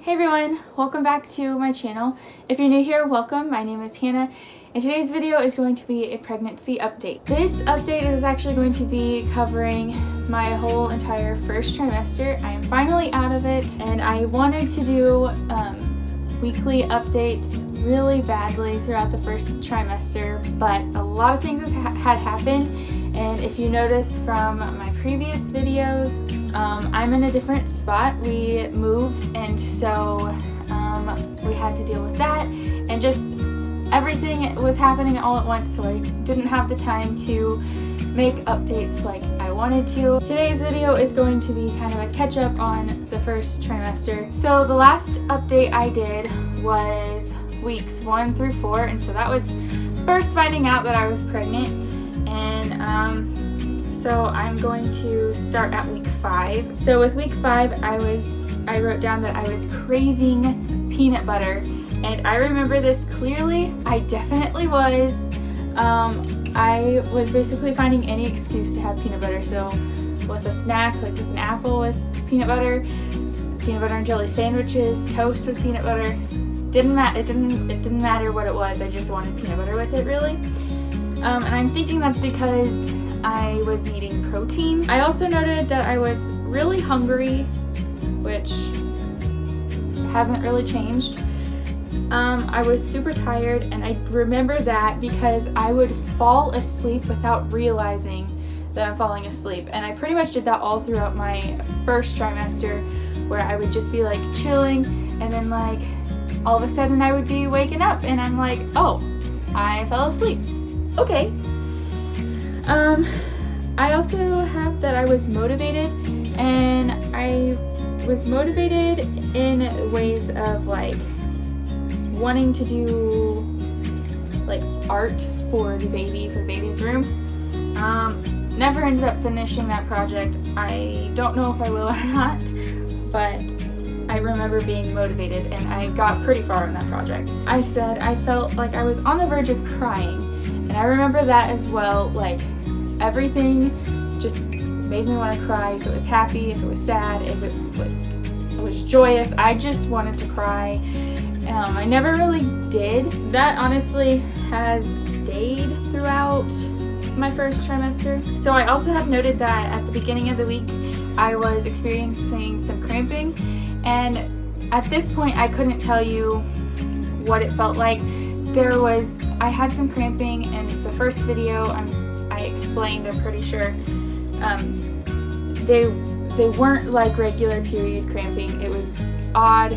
Hey everyone, welcome back to my channel. If you're new here, welcome. My name is Hannah, and today's video is going to be a pregnancy update. This update is actually going to be covering my whole entire first trimester. I am finally out of it, and I wanted to do weekly updates really badly throughout the first trimester, but a lot of things had happened, and if you notice from my previous videos, I'm in a different spot. We moved, and so we had to deal with that, and just everything was happening all at once, so I didn't have the time to make updates like I wanted to. Today's video is going to be kind of a catch up on the first trimester. So the last update I did was weeks 1 through 4, and so that was first finding out that I was pregnant, and so I'm going to start at week 5. So with week 5, I wrote down that I was craving peanut butter, and I remember this clearly. I definitely was. I was basically finding any excuse to have peanut butter. So with a snack, like with an apple with peanut butter and jelly sandwiches, toast with peanut butter. It didn't matter what it was. I just wanted peanut butter with it, really. And I'm thinking that's because I was needing protein. I also noted that I was really hungry, which hasn't really changed. I was super tired, and I remember that because I would fall asleep without realizing that I'm falling asleep. And I pretty much did that all throughout my first trimester, where I would just be like chilling, and then like all of a sudden I would be waking up and I'm like, oh, I fell asleep. Okay. I also have that I was motivated, and I was motivated in ways of like wanting to do like art for the baby's room. Never ended up finishing that project. I don't know if I will or not, but I remember being motivated, and I got pretty far in that project. I said I felt like I was on the verge of crying, and I remember that as well. Like everything just made me want to cry. If it was happy, if it was sad, if it was joyous, I just wanted to cry. I never really did. That honestly has stayed throughout my first trimester. So I also have noted that at the beginning of the week I was experiencing some cramping, and at this point I couldn't tell you what it felt like. I had some cramping in the first video. I explained, I'm pretty sure. They weren't like regular period cramping. It was odd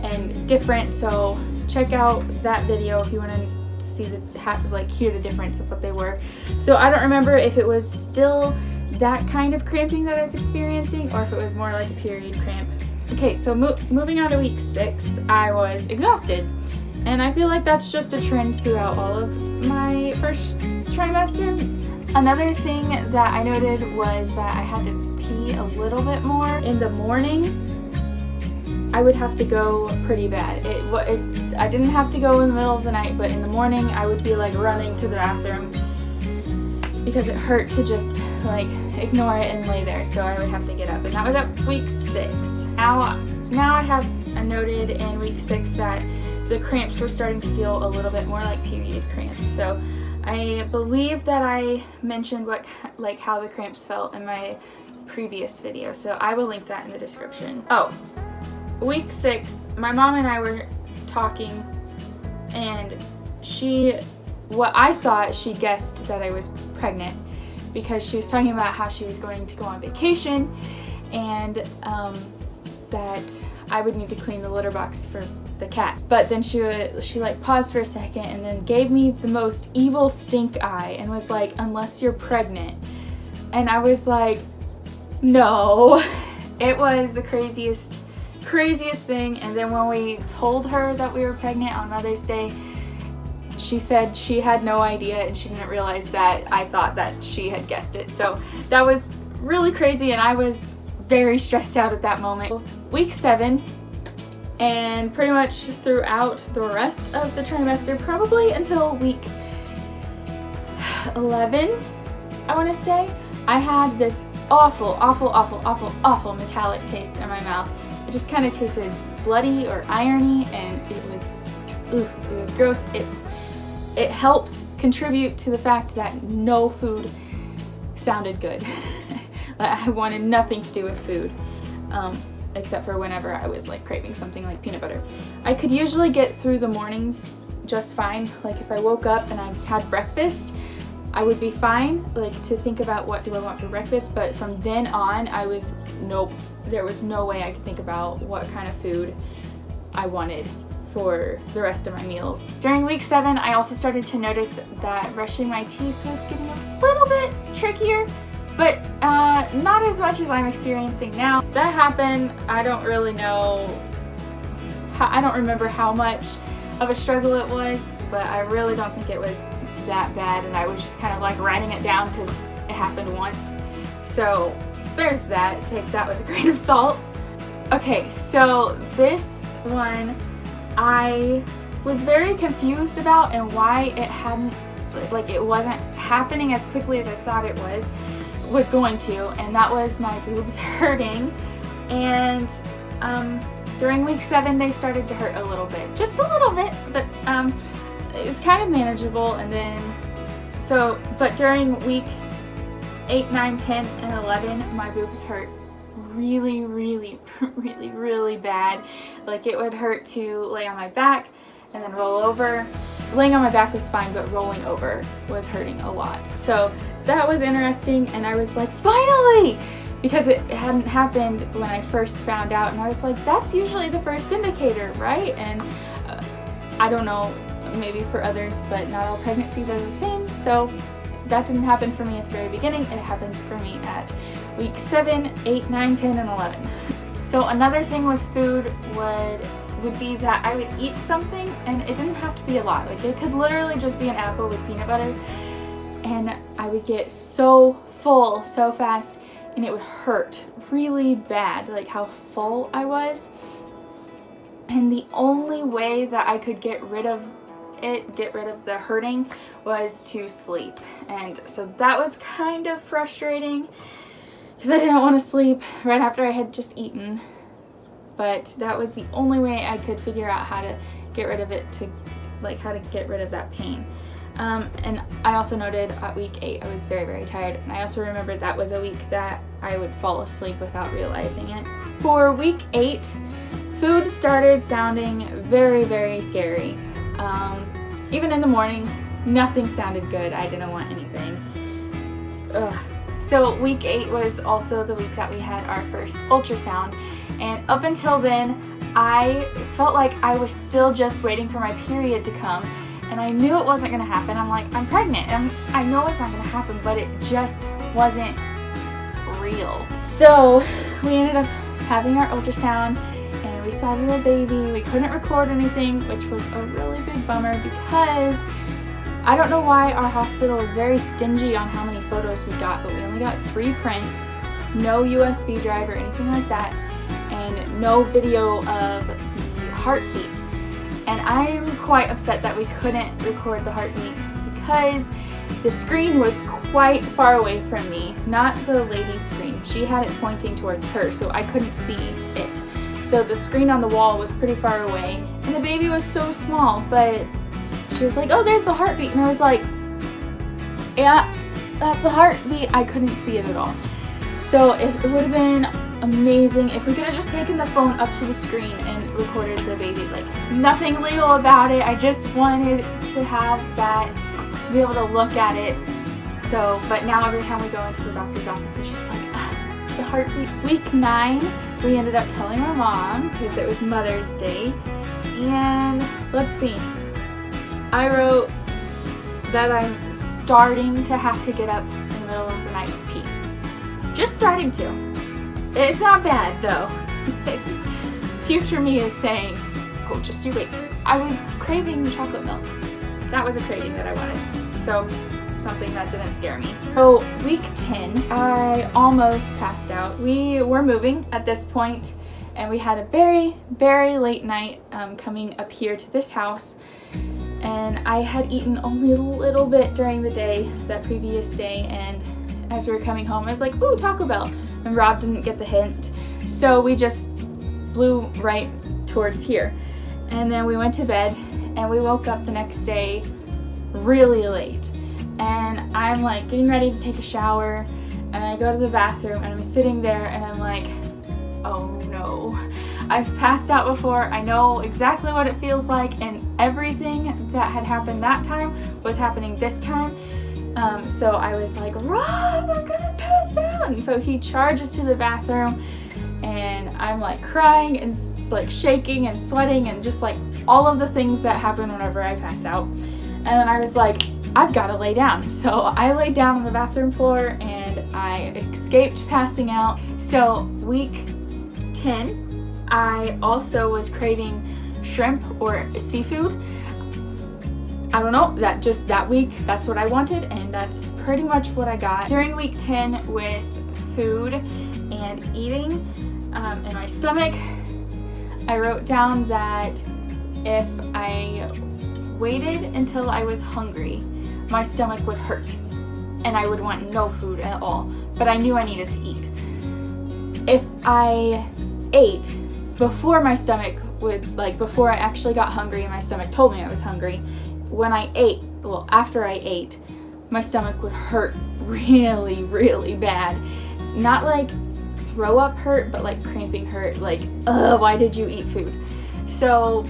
and different, so check out that video if you want to see hear the difference of what they were. So I don't remember if it was still that kind of cramping that I was experiencing, or if it was more like a period cramp. Okay, so moving on to week 6, I was exhausted, and I feel like that's just a trend throughout all of my first trimester. Another thing that I noted was that I had to pee a little bit more. In the morning, I would have to go pretty bad. I didn't have to go in the middle of the night, but in the morning I would be like running to the bathroom because it hurt to just like ignore it and lay there, so I would have to get up, and that was at week 6. Now I have noted in week 6 that the cramps were starting to feel a little bit more like period cramps. So I believe that I mentioned how the cramps felt in my previous video, so I will link that in the description. Oh, week 6, my mom and I were talking, and what I thought she guessed that I was pregnant, because she was talking about how she was going to go on vacation, and that I would need to clean the litter box for the cat. But then she like paused for a second and then gave me the most evil stink eye and was like, unless you're pregnant. And I was like, no. It was the craziest thing. And then when we told her that we were pregnant on Mother's Day, she said she had no idea, and she didn't realize that I thought that she had guessed it. So that was really crazy, and I was very stressed out at that moment. Week 7, and pretty much throughout the rest of the trimester, probably until week 11, I want to say, I had this awful metallic taste in my mouth. It just kind of tasted bloody or irony, and it was gross. It helped contribute to the fact that no food sounded good. I wanted nothing to do with food, except for whenever I was like craving something like peanut butter. I could usually get through the mornings just fine. Like if I woke up and I had breakfast, I would be fine, like to think about what do I want for breakfast, but from then on nope, there was no way I could think about what kind of food I wanted for the rest of my meals. During week 7, I also started to notice that brushing my teeth was getting a little bit trickier, but not as much as I'm experiencing now. That happened, I don't really know, I don't remember how much of a struggle it was, but I really don't think it was that bad, and I was just kind of like writing it down because it happened once. So there's that, take that with a grain of salt. Okay, so this one I was very confused about and why it wasn't happening as quickly as I thought it was going to, and that was my boobs hurting. And during week 7 they started to hurt a little bit, just a little bit, but it was kind of manageable. And then but during week 8, 9, 10, and 11 my boobs hurt really, really, really, really bad. Like it would hurt to lay on my back and then roll over. Laying on my back was fine, but rolling over was hurting a lot. So that was interesting, and I was like, finally! Because it hadn't happened when I first found out, and I was like, that's usually the first indicator, right? And I don't know, maybe for others, but not all pregnancies are the same. So that didn't happen for me at the very beginning. It happened for me at week 7, 8, 9, 10, and 11. So another thing with food would be that I would eat something, and it didn't have to be a lot. Like it could literally just be an apple with peanut butter, and I would get so full so fast, and it would hurt really bad, like how full I was. And the only way that I could get rid of the hurting, was to sleep. And so that was kind of frustrating because I didn't want to sleep right after I had just eaten. But that was the only way I could figure out how to get rid of it, how to get rid of that pain. And I also noted at week 8 I was very, very tired, and I also remembered that was a week that I would fall asleep without realizing it. For week 8, food started sounding very, very scary. Even in the morning, nothing sounded good. I didn't want anything. Ugh. So week 8 was also the week that we had our first ultrasound, and up until then I felt like I was still just waiting for my period to come, and I knew it wasn't going to happen. I'm like, I'm pregnant, and I know it's not going to happen, but it just wasn't real. So we ended up having our ultrasound, and we saw the little baby. We couldn't record anything, which was a really big bummer because I don't know why our hospital was very stingy on how many photos we got, but we only got 3 prints, no USB drive or anything like that, and no video of the heartbeat. And I'm quite upset that we couldn't record the heartbeat because the screen was quite far away from me, not the lady's screen. She had it pointing towards her, so I couldn't see it. So the screen on the wall was pretty far away, and the baby was so small, but she was like, oh, there's the heartbeat, and I was like, yeah, that's a heartbeat. I couldn't see it at all. So it would have been amazing if we could have just taken the phone up to the screen and recorded the baby. Like, nothing legal about it. I just wanted to have that, to be able to look at it. So, but now every time we go into the doctor's office, it's just like, the heartbeat. Week 9, we ended up telling our mom because it was Mother's Day. And let's see, I wrote that I'm starting to have to get up in the middle of the night to pee. Just starting to. It's not bad though. Future me is saying, oh, just you wait. I was craving chocolate milk. That was a craving that I wanted. So something that didn't scare me. So week 10, I almost passed out. We were moving at this point, and we had a very, very late night coming up here to this house. And I had eaten only a little bit during the day, that previous day, and as we were coming home, I was like, ooh, Taco Bell. And Rob didn't get the hint. So we just blew right towards here. And then we went to bed and we woke up the next day really late. And I'm like getting ready to take a shower and I go to the bathroom and I'm sitting there and I'm like, oh no. I've passed out before. I know exactly what it feels like, and everything that had happened that time was happening this time. So I was like, Rob, I'm gonna pass out. And so he charges to the bathroom and I'm like crying and like shaking and sweating and just like all of the things that happen whenever I pass out. And then I was like, I've got to lay down. So I laid down on the bathroom floor and I escaped passing out. So week 10, I also was craving shrimp or seafood. I don't know, that week, that's what I wanted, and that's pretty much what I got. During week 10 with food and eating in my stomach, I wrote down that if I waited until I was hungry, my stomach would hurt and I would want no food at all, but I knew I needed to eat. If I ate before my stomach would, like before I actually got hungry and my stomach told me I was hungry, when I ate, well, after I ate, my stomach would hurt really, really bad. Not like throw up hurt, but like cramping hurt, like, ugh, why did you eat food? So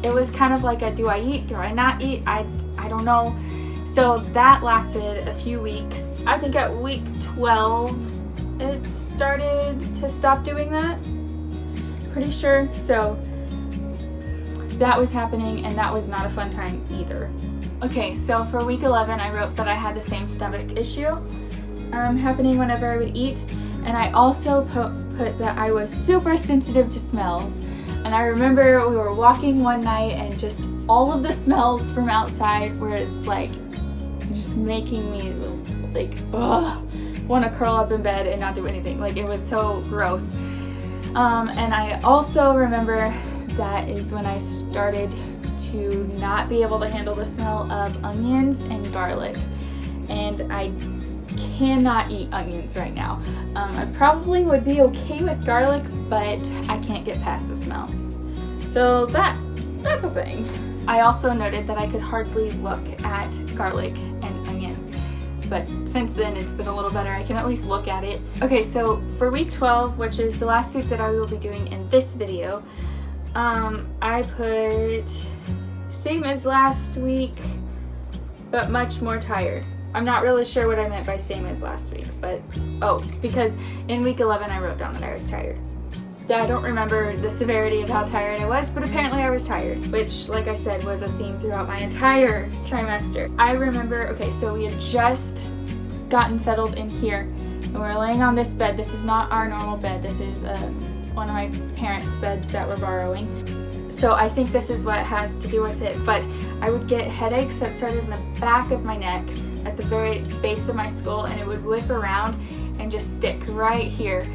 it was kind of like a do I eat, do I not eat? I don't know. So that lasted a few weeks. I think at week 12 it started to stop doing that. Pretty sure. So that was happening and that was not a fun time either. Okay, so for week 11 I wrote that I had the same stomach issue happening whenever I would eat, and I also put that I was super sensitive to smells. And I remember we were walking one night and just all of the smells from outside was like just making me like want to curl up in bed and not do anything. Like it was so gross. And I also remember that is when I started to not be able to handle the smell of onions and garlic. And I cannot eat onions right now. I probably would be okay with garlic, but I can't get past the smell. So that's a thing. I also noted that I could hardly look at garlic and onion, but since then it's been a little better. I can at least look at it. Okay, so for week 12, which is the last week that I will be doing in this video, I put same as last week, but much more tired. I'm not really sure what I meant by same as last week, but because in week 11 I wrote down that I was tired. I don't remember the severity of how tired I was, but apparently I was tired, which, like I said, was a theme throughout my entire trimester. I remember, okay, so we had just gotten settled in here, and we're laying on this bed. This is not our normal bed. This is one of my parents' beds that we're borrowing. So I think this is what has to do with it, but I would get headaches that started in the back of my neck at the very base of my skull, and it would whip around and just stick right here.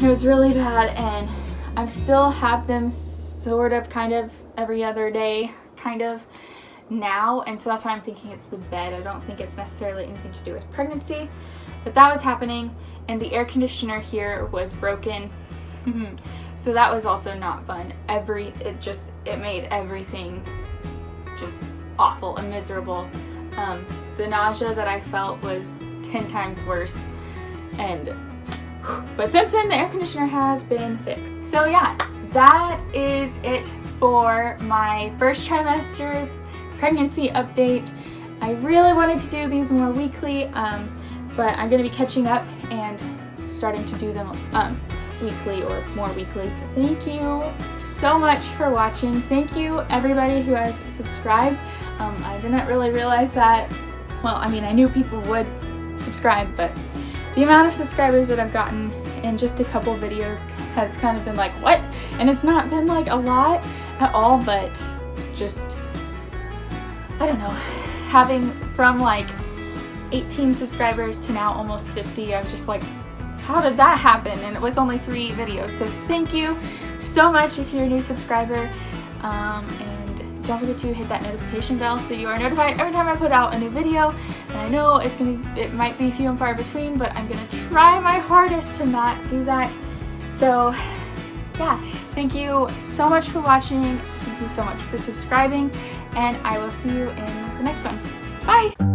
It was really bad, and I still have them sort of kind of every other day kind of now, and so that's why I'm thinking it's the bed. I don't think it's necessarily anything to do with pregnancy, but that was happening, and the air conditioner here was broken. So that was also not fun. It made everything just awful and miserable. The nausea that I felt was 10 times worse, but since then the air conditioner has been fixed. So yeah, that is it for my first trimester pregnancy update. I really wanted to do these more weekly, but I'm going to be catching up and starting to do them weekly or more weekly. Thank you so much for watching. Thank you everybody who has subscribed. I didn't really realize that. Well, I mean, I knew people would subscribe, but the amount of subscribers that I've gotten in just a couple videos has kind of been like, what? And it's not been like a lot at all, but just, I don't know, having from like 18 subscribers to now almost 50, I'm just like, how did that happen? And with only 3 videos. So thank you so much if you're a new subscriber, and don't forget to hit that notification bell so you are notified every time I put out a new video. And I know it might be few and far between, but I'm gonna try my hardest to not do that. So yeah, thank you so much for watching. Thank you so much for subscribing, and I will see you in the next one. Bye!